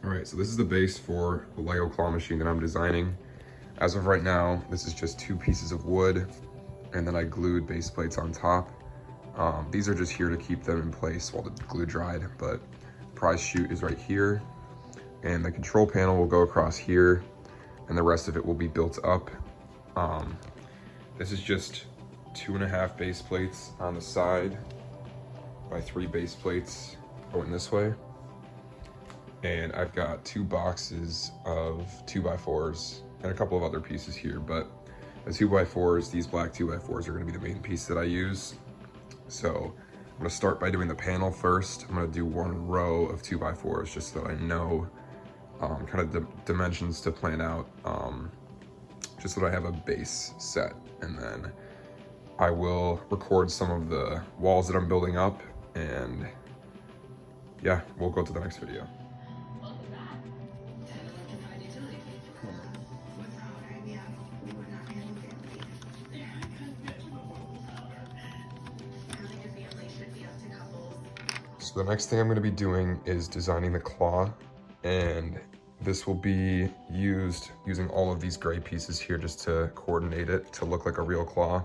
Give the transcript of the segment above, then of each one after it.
All right, so this is the base for the Lego claw machine that I'm designing. As of right now, this is just 2 pieces of wood, and then I glued base plates on top. These are just here to keep them in place while the glue dried, but prize chute is right here, and the control panel will go across here, and the rest of it will be built up. This is just 2.5 base plates on the side by 3 base plates going this way. And I've got 2 boxes of 2x4s and a couple of other pieces here, but the 2x4s, these black 2x4s are gonna be the main piece that I use. So I'm gonna start by doing the panel first. I'm gonna do 1 row of 2x4s just so that I know kind of the dimensions to plan out, just so that I have a base set. And then I will record some of the walls that I'm building up, and yeah, we'll go to the next video. So the next thing I'm going to be doing is designing the claw, and this will be using all of these gray pieces here just to coordinate it to look like a real claw.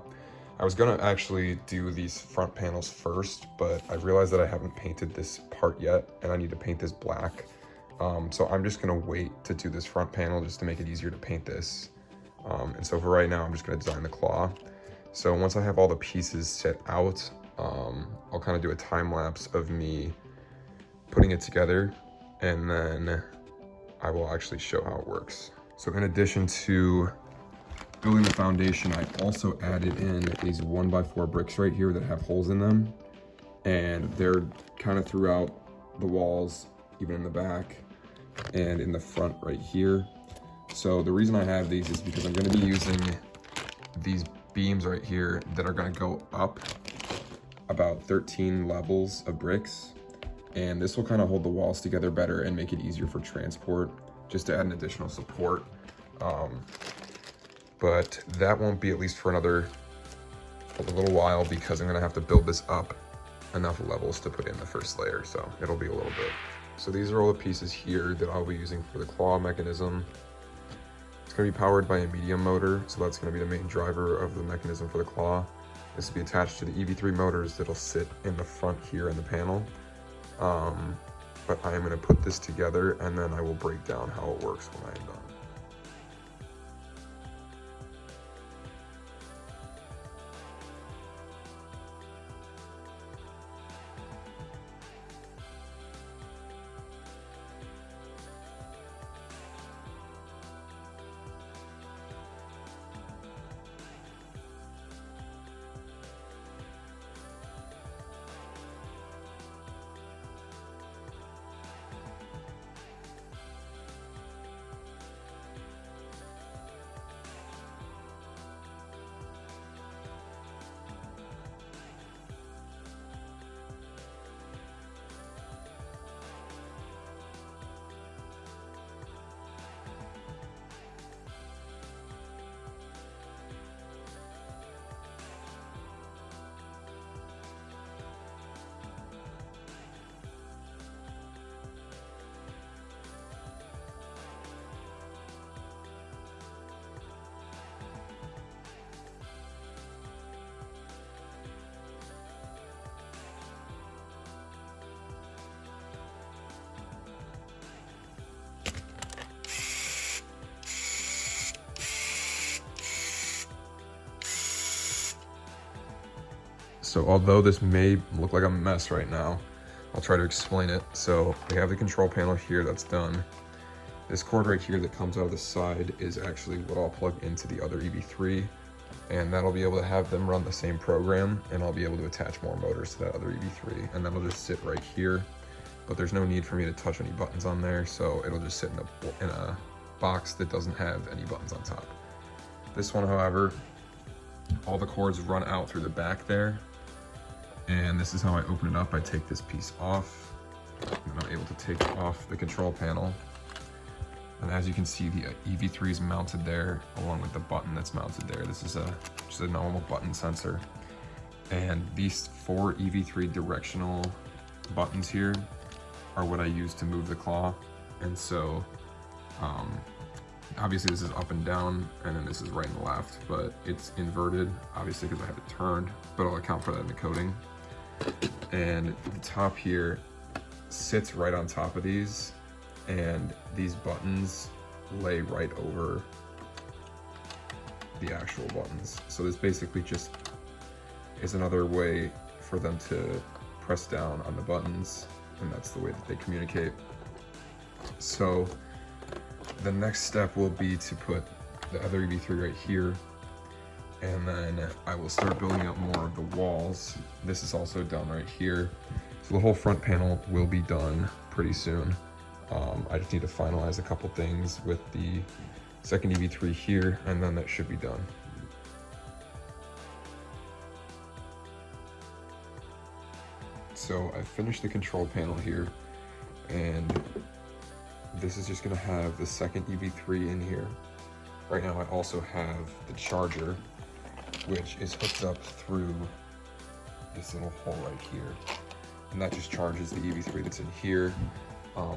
I was going to actually do these front panels first, but I realized that I haven't painted this part yet and I need to paint this black. So I'm just going to wait to do this front panel just to make it easier to paint this. And so for right now, I'm just going to design the claw. So once I have all the pieces set out, I'll kind of do a time lapse of me putting it together, and then I will actually show how it works. So in addition to building the foundation, I also added in these 1x4 bricks right here that have holes in them, and they're kind of throughout the walls, even in the back and in the front right here. So the reason I have these is because I'm going to be using these beams right here that are going to go up about 13 levels of bricks, and this will kind of hold the walls together better and make it easier for transport, just to add an additional support. But that won't be, at least for a little while, because I'm gonna have to build this up enough levels to put in the first layer, so it'll be a little bit. So these are all the pieces here that I'll be using for the claw mechanism. It's gonna be powered by a medium motor, so that's gonna be the main driver of the mechanism for the claw. This will be attached to the EV3 motors that'll sit in the front here in the panel. But I am going to put this together, and then I will break down how it works when I am done. So although this may look like a mess right now, I'll try to explain it. So we have the control panel here that's done. This cord right here that comes out of the side is actually what I'll plug into the other EV3, and that'll be able to have them run the same program, and I'll be able to attach more motors to that other EV3, and that'll just sit right here. But there's no need for me to touch any buttons on there, so it'll just sit in a box that doesn't have any buttons on top. This one, however, all the cords run out through the back there, and this is how I open it up. I take this piece off, and I'm able to take off the control panel. And as you can see, the EV3 is mounted there, along with the button that's mounted there. This is just a normal button sensor. And these 4 EV3 directional buttons here are what I use to move the claw. And so obviously this is up and down, and then this is right and left, but it's inverted, obviously, because I have it turned, but I'll account for that in the coating. And the top here sits right on top of these, and these buttons lay right over the actual buttons. So this basically just is another way for them to press down on the buttons, and that's the way that they communicate. So the next step will be to put the other EV3 right here, and then I will start building up more of the walls. This is also done right here. So the whole front panel will be done pretty soon. I just need to finalize a couple things with the second EV3 here, and then that should be done. So I finished the control panel here, and this is just gonna have the second EV3 in here. Right now I also have the charger, which is hooked up through this little hole right here. And that just charges the EV3 that's in here.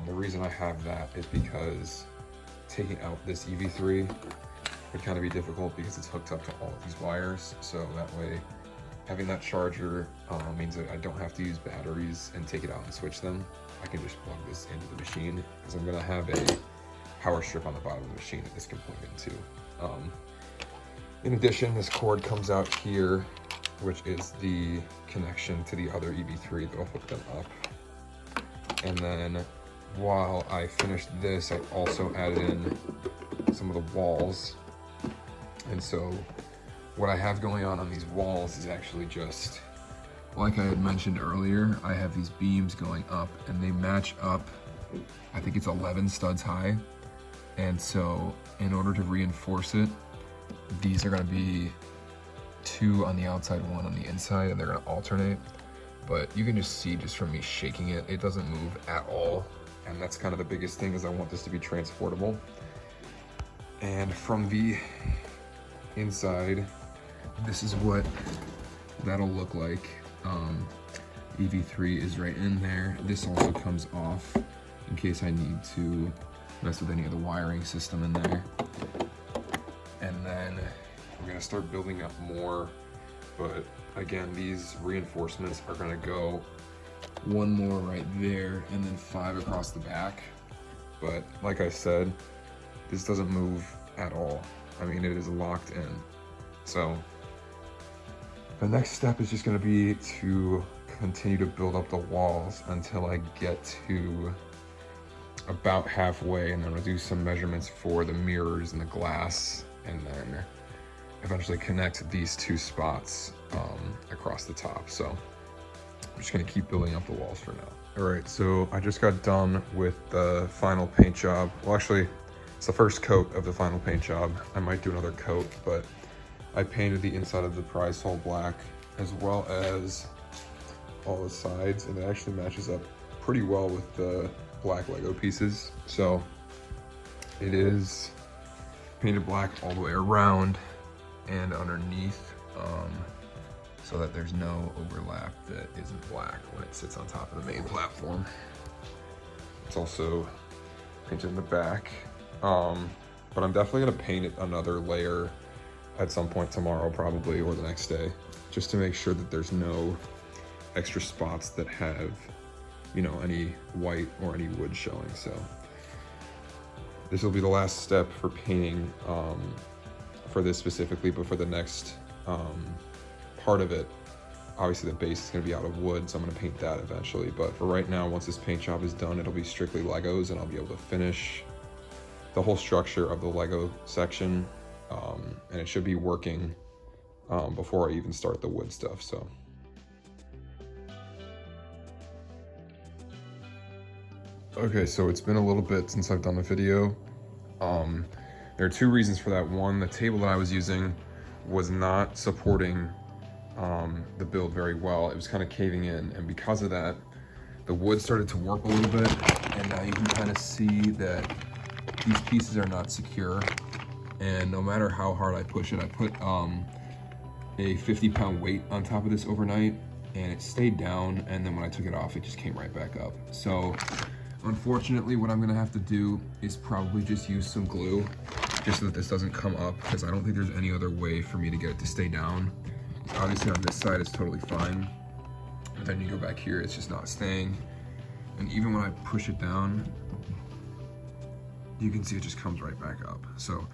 The reason I have that is because taking out this EV3 would kind of be difficult because it's hooked up to all of these wires. So that way, having that charger means that I don't have to use batteries and take it out and switch them. I can just plug this into the machine, because I'm gonna have a power strip on the bottom of the machine that this can plug into. In addition, this cord comes out here, which is the connection to the other EV3 that'll hook them up. And then while I finished this, I also added in some of the walls. And so what I have going on these walls is actually just, like I had mentioned earlier, I have these beams going up, and they match up, I think it's 11 studs high. And so in order to reinforce it, these are gonna be 2 on the outside, 1 on the inside, and they're gonna alternate. But you can just see, just from me shaking it, it doesn't move at all. And that's kind of the biggest thing, is I want this to be transportable. And from the inside, this is what that'll look like. EV3 is right in there. This also comes off in case I need to mess with any of the wiring system in there. And then we're gonna start building up more, but again, these reinforcements are gonna go 1 more right there, and then 5 across the back. But like I said, this doesn't move at all. I mean, it is locked in. So the next step is just gonna be to continue to build up the walls until I get to about halfway, and then I'll do some measurements for the mirrors and the glass, and then eventually connect these 2 spots across the top. So I'm just gonna keep building up the walls for now. All right, so I just got done with the final paint job. Well, actually, it's the first coat of the final paint job. I might do another coat, but I painted the inside of the prize hole black, as well as all the sides, and it actually matches up pretty well with the black Lego pieces. So it is painted black all the way around and underneath, so that there's no overlap that isn't black when it sits on top of the main platform. It's also painted in the back, but I'm definitely gonna paint it another layer at some point tomorrow, probably, or the next day, just to make sure that there's no extra spots that have, you know, any white or any wood showing. So this will be the last step for painting for this specifically, but for the next part of it, obviously the base is going to be out of wood, so I'm going to paint that eventually. But for right now, once this paint job is done, it'll be strictly Legos, and I'll be able to finish the whole structure of the Lego section, and it should be working before I even start the wood stuff. So okay, so it's been a little bit since I've done a video. There are 2 reasons for that. One, the table that I was using was not supporting the build very well. It was kind of caving in, and because of that, the wood started to warp a little bit, and now you can kind of see that these pieces are not secure, and no matter how hard I push it, I put a 50-pound weight on top of this overnight, and it stayed down, and then when I took it off, it just came right back up. So Unfortunately, what I'm gonna have to do is probably just use some glue just so that this doesn't come up, because I don't think there's any other way for me to get it to stay down. Obviously on this side it's totally fine, but then you go back here, it's just not staying. And even when I push it down, you can see it just comes right back up. So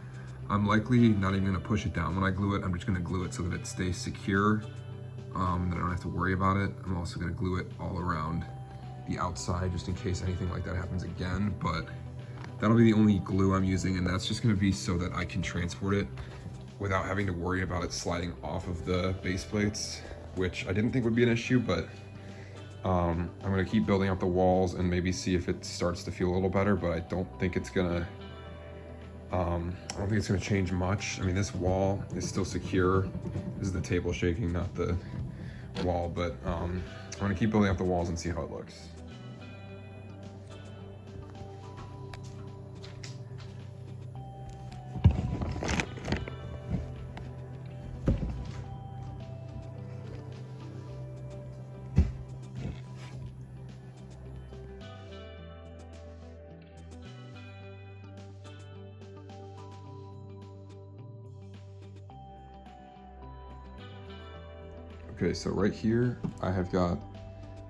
I'm likely not even gonna push it down when I glue it. I'm just gonna glue it so that it stays secure, that I don't have to worry about it. I'm also gonna glue it all around the outside just in case anything like that happens again, but that'll be the only glue I'm using, and that's just gonna be so that I can transport it without having to worry about it sliding off of the base plates, which I didn't think would be an issue, but I'm gonna keep building up the walls and maybe see if it starts to feel a little better, but I don't think it's gonna, change much. I mean, this wall is still secure. This is the table shaking, not the wall, but I'm gonna keep building up the walls and see how it looks. Okay, so right here, I have got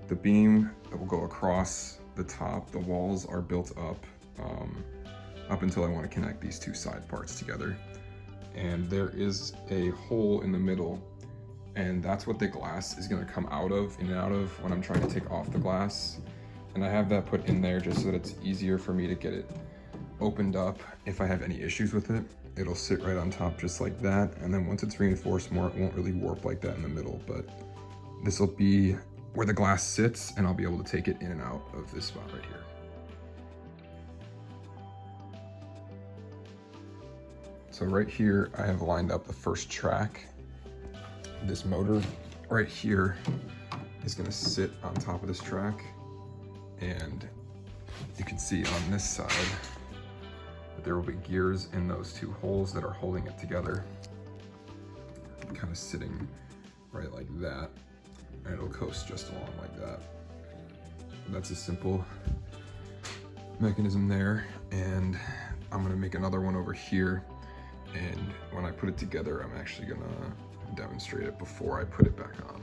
the beam that will go across the top. The walls are built up until I want to connect these two side parts together. And there is a hole in the middle, and that's what the glass is going to come out of, in and out of, when I'm trying to take off the glass. And I have that put in there just so that it's easier for me to get it opened up if I have any issues with it. It'll sit right on top just like that, and then once it's reinforced more, it won't really warp like that in the middle, but this will be where the glass sits, and I'll be able to take it in and out of this spot right here. So right here, I have lined up the first track. This motor right here is gonna sit on top of this track, and you can see on this side, there will be gears in those two holes that are holding it together, kind of sitting right like that, and it'll coast just along like that. That's a simple mechanism there, and I'm gonna make another one over here, and when I put it together, I'm actually gonna demonstrate it before I put it back on.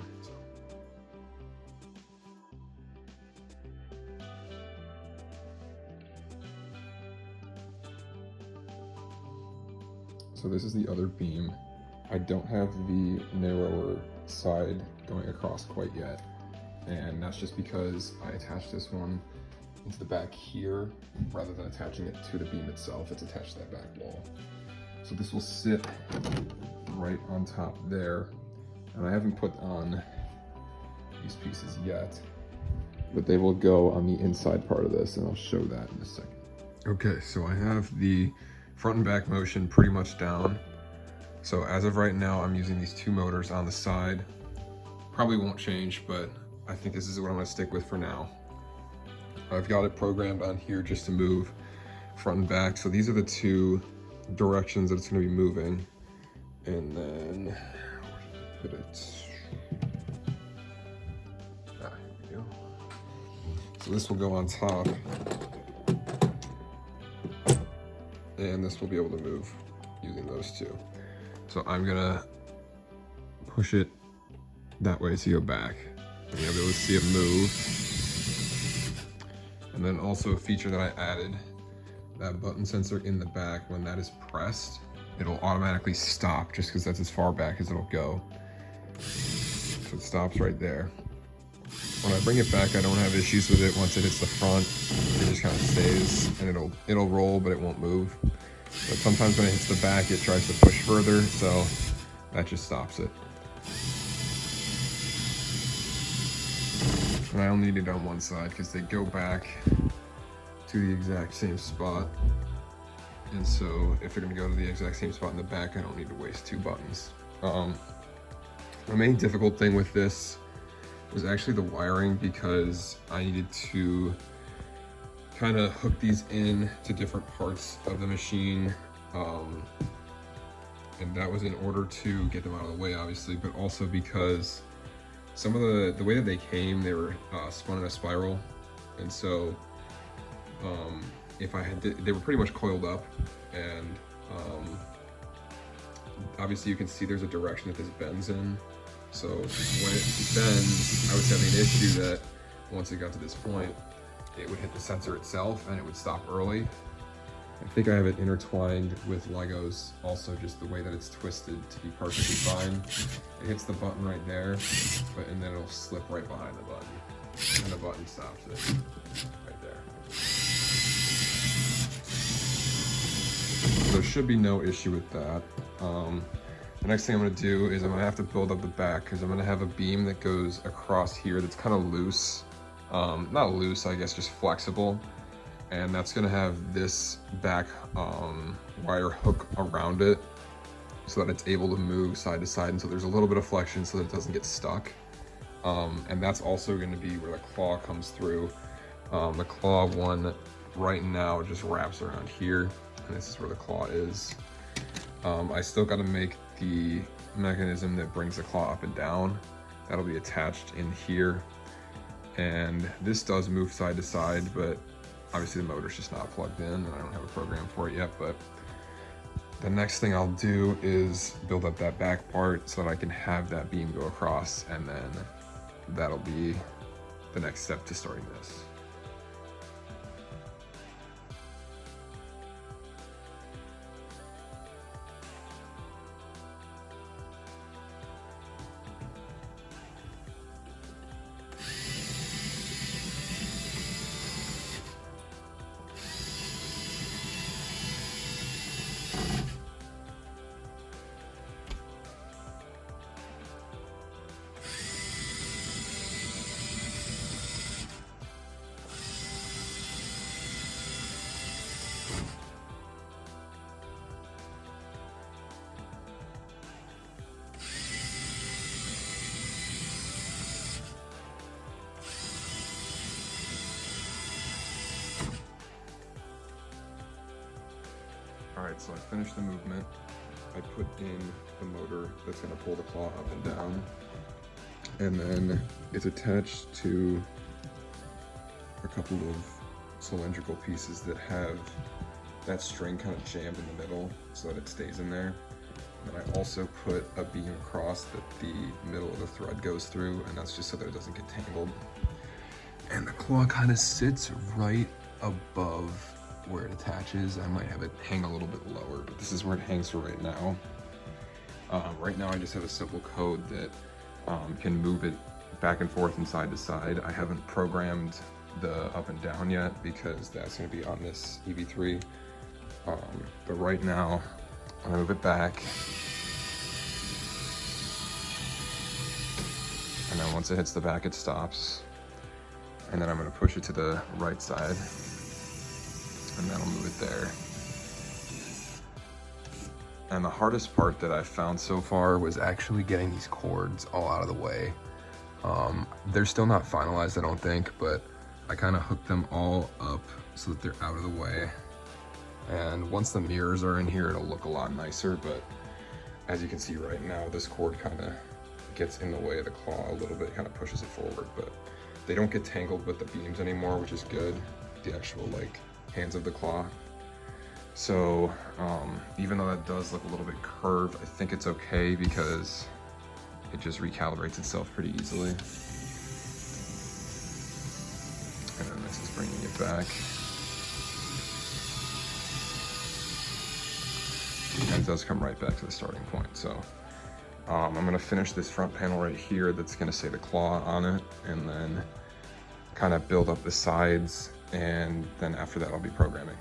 So this is the other beam. I don't have the narrower side going across quite yet, and that's just because I attached this one into the back here rather than attaching it to the beam itself. It's attached to that back wall. So this will sit right on top there, and I haven't put on these pieces yet, but they will go on the inside part of this, and I'll show that in a second. Okay, so I have the front and back motion pretty much down. So as of right now, I'm using these two motors on the side. Probably won't change, but I think this is what I'm gonna stick with for now. I've got it programmed on here just to move front and back. So these are the two directions that it's gonna be moving. And then, where did I put it? Ah, here we go. So this will go on top, and this will be able to move using those two. So I'm gonna push it that way to go back, and you'll be able to see it move. And then also a feature that I added, that button sensor in the back, when that is pressed, it'll automatically stop just because that's as far back as it'll go. So it stops right there. When I bring it back, I don't have issues with it. Once it hits the front, it just kind of stays, and it'll roll, but it won't move. But sometimes when it hits the back, it tries to push further, so that just stops it. And I only need it on one side because they go back to the exact same spot. And so if they're gonna go to the exact same spot in the back, I don't need to waste two buttons. The main difficult thing with this was actually the wiring, because I needed to kind of hook these in to different parts of the machine. And that was in order to get them out of the way, obviously, but also because some of the way that they came, they were spun in a spiral. And so if I had, they were pretty much coiled up, and obviously you can see there's a direction that this bends in. So when it bends, I was having an issue that once it got to this point, it would hit the sensor itself and it would stop early. I think I have it intertwined with Legos, also just the way that it's twisted to be perfectly fine. It hits the button right there, and then it'll slip right behind the button. And the button stops it right there. So there should be no issue with that. The next thing I'm gonna do is I'm gonna have to build up the back, because I'm gonna have a beam that goes across here that's kind of loose. Not loose, I guess, just flexible. And that's gonna have this back wire hook around it so that it's able to move side to side, and so there's a little bit of flexion so that it doesn't get stuck. And that's also gonna be where the claw comes through. The claw one right now just wraps around here, and this is where the claw is. I still gotta make the mechanism that brings the claw up and down. That'll be attached in here. And this does move side to side, but obviously the motor's just not plugged in and I don't have a program for it yet. But the next thing I'll do is build up that back part so that I can have that beam go across, and then that'll be the next step to starting this. All right, so I finished the movement. I put in the motor that's gonna pull the claw up and down. And then it's attached to a couple of cylindrical pieces that have that string kind of jammed in the middle so that it stays in there. And I also put a beam across that the middle of the thread goes through, and that's just so that it doesn't get tangled. And the claw kind of sits right above where it attaches. I might have it hang a little bit lower, but this is where it hangs for right now. Right now I just have a simple code that can move it back and forth and side to side. I haven't programmed the up and down yet because that's going to be on this EV3. But right now I'm gonna move it back, and then once it hits the back it stops, and then I'm going to push it to the right side, and that'll move it there. And the hardest part that I've found so far was actually getting these cords all out of the way. They're still not finalized, I don't think, but I kind of hooked them all up so that they're out of the way. And once the mirrors are in here, it'll look a lot nicer, but as you can see right now, this cord kind of gets in the way of the claw a little bit, kind of pushes it forward, but they don't get tangled with the beams anymore, which is good. The actual like hands of the claw. So even though that does look a little bit curved, I think it's okay because it just recalibrates itself pretty easily. And then this is bringing it back. And it does come right back to the starting point. So I'm gonna finish this front panel right here that's gonna say the claw on it, and then kind of build up the sides, and then after that I'll be programming.